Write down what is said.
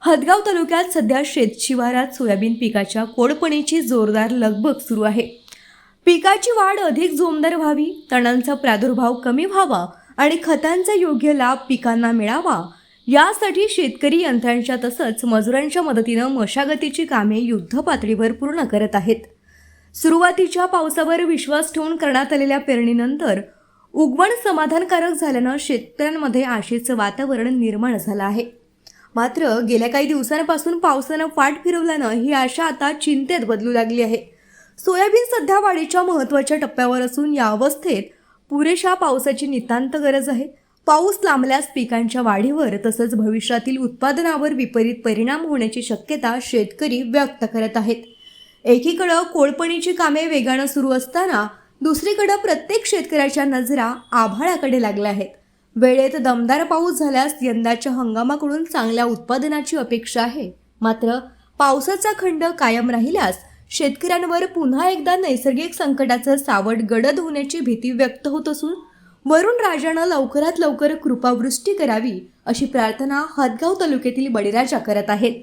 हदगाव तालुक्यात सध्या शेतशिवारात सोयाबीन पिकाच्या कोळपणीची जोरदार लगबग सुरू आहे। पिकाची वाढ अधिक जोमदार व्हावी, तणांचा प्रादुर्भाव कमी व्हावा आणि खतांचा योग्य लाभ पिकांना मिळावा यासाठी शेतकरी यंत्रांच्या तसंच मजुरांच्या मदतीने मशागतीची कामे युद्धपातळीवर पूर्ण करत आहेत। सुरुवातीच्या पावसावर विश्वास ठेवून करण्यात आलेल्या पेरणीनंतर उगवण समाधानकारक झाल्याने शेतकऱ्यांमध्ये आशेचं वातावरण निर्माण झालं आहे। मात्र गेल्या काही दिवसांपासून पावसानं पाठ फिरवल्यानं ही आशा आता चिंतेत बदलू लागली आहे। सोयाबीन सध्या वाढीच्या महत्त्वाच्या टप्प्यावर असून या अवस्थेत पुरेशा पावसाची नितांत गरज आहे। पाऊस लांबल्यास पिकांच्या वाढीवर तसंच भविष्यातील उत्पादनावर विपरीत परिणाम होण्याची शक्यता शेतकरी व्यक्त करत आहेत। एकीकडे कोळपणीची कामे वेगाने सुरू असताना दुसरीकडे प्रत्येक शेतकऱ्याच्या नजरा आभाळाकडे लागल्या आहेत। वेळेत दमदार पाऊस झाल्यास यंदाच्या हंगामाकडून चांगल्या उत्पादनाची अपेक्षा आहे। मात्र पावसाचा खंड कायम राहिल्यास शेतकऱ्यांवर पुन्हा एकदा नैसर्गिक संकटाचं सावट गडद होण्याची भीती व्यक्त होत असून वरुण राजानं लवकरात लवकर कृपावृष्टी करावी अशी प्रार्थना हदगाव तालुक्यातील बळीराजा करत आहेत।